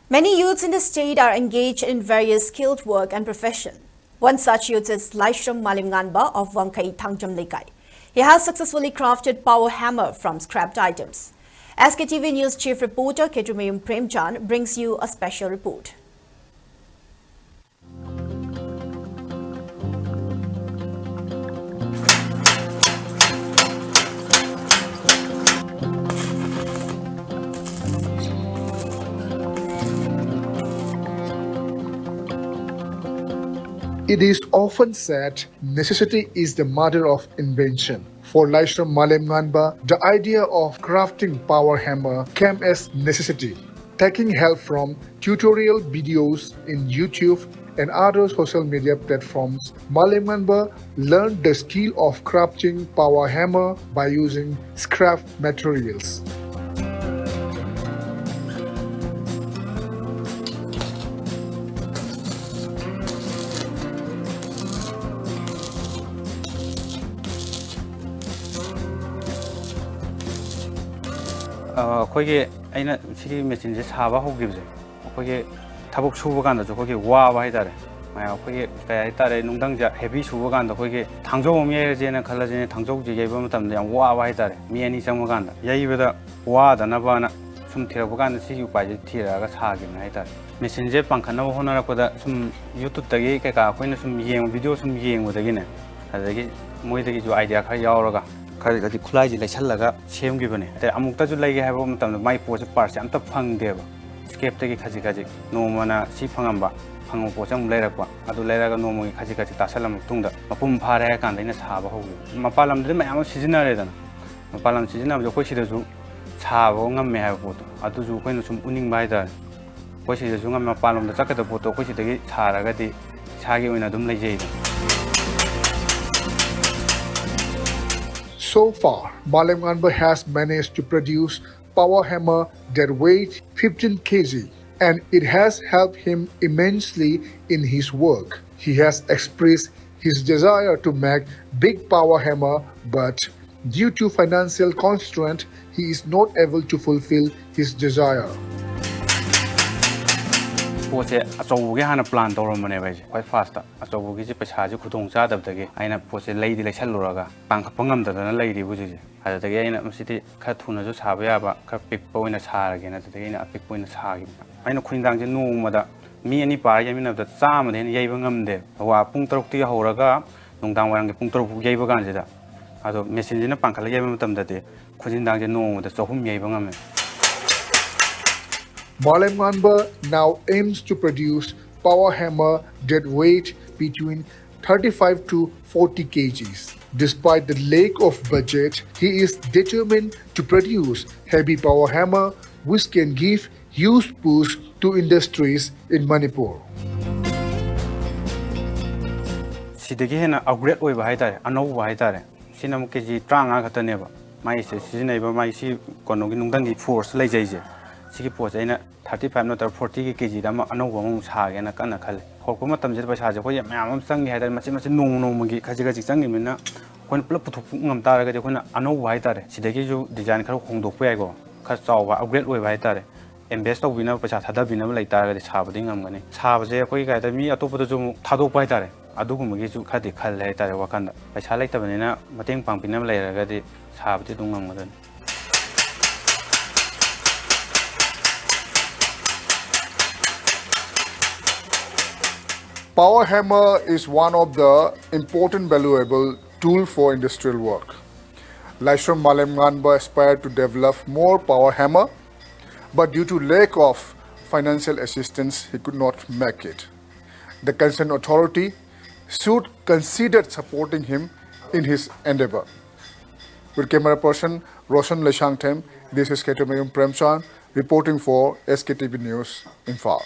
Many youths in the state are engaged in various skilled work and profession. One such youth is Laishram Malimnganba of Wangkai Thangjam Lekai. He has successfully crafted power hammer from scrapped items. SKTV News Chief Reporter Ketumayum Premchan brings you a special report. It is often said necessity is the mother of invention. For Laishram Malimnganba, the idea of crafting power hammer came as necessity. Taking help from tutorial videos in YouTube and other social media platforms, Malimnganba learned the skill of crafting power hammer by using scrap materials. ꯑꯩꯈꯣꯏꯒꯤ ꯑꯩꯅ ꯁꯤꯒꯤ ꯃꯦꯆꯤꯟꯁꯦ ꯁꯥꯕ ꯍꯧꯈꯤꯕꯁꯦ ꯑꯩꯈꯣꯏꯒꯤ ꯊꯕꯛ ꯁꯨꯕ ꯀꯥꯟꯗꯁꯨ ꯑꯩꯈꯣꯏꯒꯤ ꯋꯥꯕ ꯍꯥꯏꯇꯥꯔꯦ ꯑꯩꯈꯣꯏꯒꯤ ꯀꯩ ꯍꯥꯏꯇꯥꯔꯦ ꯅꯨꯡꯗꯪꯁꯦ ꯍꯦꯚꯤ ꯁꯨꯕ ꯀꯥꯟꯗ ꯑꯩꯈꯣꯏꯒꯤ ꯊꯥꯡꯖꯧ ꯑꯃ ꯌꯩꯔꯁꯦꯅ ꯈꯜꯂꯁꯦ ꯊꯥꯡꯖꯧꯁꯦ ꯌꯩꯕ ꯃꯇꯝꯗ ꯌꯥꯝ ꯋꯥꯕ ꯍꯥꯏꯇꯥꯔꯦ ꯃꯤ ꯑꯅꯤ ꯆꯪꯕ ꯀꯥꯟꯗ ꯌꯩꯕꯗ ꯋꯥꯗꯅꯕꯅ ꯁꯨꯝ ꯊꯤꯔꯛꯄ ꯀꯥꯟꯗ ꯁꯤꯒꯤ ꯎꯄꯥꯏꯁꯦ ꯊꯤꯔꯛꯑꯒ ꯁꯥꯈꯤꯕꯅꯦ ꯍꯥꯏꯇꯥꯔꯦ ꯃꯦꯆꯤꯟꯁꯦ ꯄꯥꯡꯈꯠꯅꯕ ꯍꯣꯠꯅꯔꯛꯄꯗ ꯁꯨꯝ ꯌꯨꯇꯨꯕꯇꯒꯤ ꯀꯩꯀꯥ ꯑꯩꯈꯣꯏꯅ ꯁꯨꯝ ꯌꯦꯡꯕ ꯚꯤꯗꯤꯑꯣ ꯁꯨꯝ ꯌꯦꯡꯕꯗꯒꯤꯅꯦ ꯑꯗꯒꯤ ꯃꯣꯏꯗꯒꯤꯁꯨ 아이디ꯌꯥ ꯈꯔ ꯌꯥꯎꯔꯒ ꯈꯔꯗꯤ ꯈꯨꯠꯂꯥꯏꯁꯦ ꯂꯩꯁꯜꯂꯒ ꯁꯦꯝꯈꯤꯕꯅꯦ ꯑꯗꯩ ꯑꯃꯨꯛꯇꯁꯨ ꯂꯩꯒꯦ ꯍꯥꯏꯕ ꯃꯇꯝꯗ ꯃꯥꯏ ꯄꯣꯠꯁꯦ ꯄꯥꯔꯠꯁꯦ ꯑꯝꯇ ꯐꯪꯗꯦꯕ ꯁ꯭ꯀꯦꯞꯇꯒꯤ ꯈꯖꯤꯛ ꯈꯖꯤꯛ ꯅꯣꯡꯃꯅ ꯁꯤ ꯐꯪꯉꯝꯕ ꯐꯪꯕ ꯄꯣꯠꯁꯦ ꯑꯃꯨꯛ ꯂꯩꯔꯛꯄ ꯑꯗꯨ ꯂꯩꯔꯒ ꯅꯣꯡꯃꯒꯤ ꯈꯖꯤꯛ ꯈꯖꯤꯛ ꯇꯥꯁꯜꯂ ꯃꯇꯨꯡꯗ ꯃꯄꯨꯡ ꯐꯥꯔꯦ ꯍꯥꯏꯔ ꯀꯥꯟꯗ ꯑꯩꯅ ꯁꯥꯕ ꯍꯧꯈꯤꯕ ꯃꯄꯥꯟ ꯂꯝꯗꯗꯤ ꯃꯌꯥꯝ ꯑꯃ ꯁꯤꯖꯤꯟꯅꯔꯦꯗꯅ ꯃꯄꯥꯟ ꯂꯝ ꯁꯤꯖꯤꯟꯅꯕꯁꯦ ꯑꯩꯈꯣꯏ ꯁꯤꯗꯁꯨ ꯁꯥꯕ ꯉꯝꯃꯦ ꯍꯥꯏꯕ ꯄꯣꯠꯇꯣ ꯑꯗꯨꯁꯨ ꯑꯩꯈꯣꯏꯅ ꯁꯨꯝ ꯎꯅꯤꯡꯕ ꯍꯥꯏꯇꯥꯔꯦ ꯑꯩꯈꯣꯏ ꯁꯤꯗꯁꯨ ꯉꯝꯃꯦ ꯃꯄꯥꯟ ꯂꯝꯗ ꯆꯠꯀꯗꯕ ꯄꯣꯠꯇꯣ ꯑꯩꯈꯣই ꯁꯤꯗꯒꯤ ꯁꯥꯔꯒꯗꯤ ꯏꯁꯥꯒꯤ ꯑꯣꯏꯅ ꯑꯗꯨꯝ ꯂꯩꯖꯩꯗꯅ So far, Malimnganba has managed to produce power hammer that weighs 15 kg, and it has helped him immensely in his work. He has expressed his desire to make big power hammer, but due to financial constraint, he is not able to fulfill his desire. ꯄꯣꯠꯁꯦ ꯑꯆꯧꯕꯒꯤ ꯍꯥꯟꯅ plan ꯇꯧꯔꯝꯕꯅꯦꯕ ꯑꯩꯁꯦ ꯈ꯭ꯋꯥꯏ ꯐꯥꯁꯇ ꯑꯆꯧꯕꯒꯤꯁꯦ ꯄꯩꯁꯥꯁꯦ ꯈꯨꯗꯣꯡ ꯆꯥꯗꯕꯗꯒꯤ ꯑꯩꯅ ꯄꯣꯠꯁꯦ ꯂꯩꯁꯜꯂꯨꯔꯒ ꯄꯥꯡꯈꯠꯄ ꯉꯝꯗꯗꯅ ꯂꯩꯔꯤꯕ ꯍꯧꯖꯤꯛꯁꯦ ꯑꯗꯨꯗꯒꯤ ꯑꯩꯅ ꯃꯁꯤꯗꯤ ꯈꯔ ꯊꯨꯅꯁꯨ ꯁꯥꯕ ꯌꯥꯕ ꯈꯔ ꯄꯤꯛꯄ ꯑꯣꯏꯅ ꯁꯥꯔꯒꯦꯅ ꯑꯗꯨꯗꯒꯤ ꯑꯩꯅ ꯑꯄꯤꯛꯄ ꯑꯣꯏꯅ ꯁꯥꯈꯤꯕ ꯑꯩꯅ ꯈꯨꯅꯤꯡꯗꯥꯡꯁꯦ ꯅꯣꯡꯃꯗ ꯃꯤ ꯑꯅꯤ ꯄꯥꯔ ꯌꯩꯃꯤꯟꯅꯕꯗ 100ꯗ ꯍꯦꯟꯅ ꯌꯩꯕ ꯉꯝꯗꯦ ꯋꯥ ꯄꯨꯡ 6ꯇꯒꯤ ꯍꯧꯔꯒ ꯅꯨꯡꯗꯥꯡ ꯋꯥꯏꯔꯝꯒꯤ ꯄꯨꯡ 6 ꯐꯥꯎ ꯌꯩꯕ ꯀꯥꯟꯁꯤꯗ ꯑꯗꯣ ꯃꯦꯆꯤꯟꯁꯤꯅ ꯄꯥꯡꯈꯠꯂ ꯌꯩꯕ ꯃꯇꯝꯗꯗꯤ ꯈꯨꯅꯤꯡꯗꯥꯡꯁꯦ ꯅꯣꯡꯃꯗ 200 yꯩꯕ ꯉꯝꯃꯦ Malimnganba now aims to produce power hammer that weight between 35 to 40 kgs. Despite the lack of budget, he is determined to produce heavy power hammer which can give huge boost to industries in Manipur. 시대기 해나 업그레이드 오이바 하이다래 안오바 하이다래 시나무 케지 35 같다네바 마이세 시즈네이바 마이시 거노기 농당기 포스 레이제이제 시기 포스 아이나 35 नोटर 40 kg दा अनौबा मु सागेना कन्ना खले होरको मतम जे पैसा जे खोय ma'am चंगी हाइदार मचे मचे नोंग नोंमगी खजि खजि चंगी मिना कोन पुलप पुथुप ngam तारगा जे खोना अनौबा हाइतारे सिदगी जु डिजाइन खर होंदोकपा यागो खर चावबा अपग्रेड ओइबा हाइतारे इन्वेस्ट तौबिना पैसा थादाबिना लै तारगा साबदि ngमगनि साबजे खोय गायदा मी अतोपद जु थादोकपा हाइतारे अदुगुमगी जु खदि खल हाइतारे वाकंदा पैसा लैतबनिना मतेंग पांगपिना लैरगादि साबदि दुं ngमगदन Power hammer is one of the important valuable tool for industrial work. Laishram Malimnganba aspired to develop more power hammer, but due to lack of financial assistance, he could not make it. The concerned authority should consider supporting him in his endeavor. With camera person Roshan Leshangtem, this is Ketumayum Premchan reporting for SKTV News, Imphal.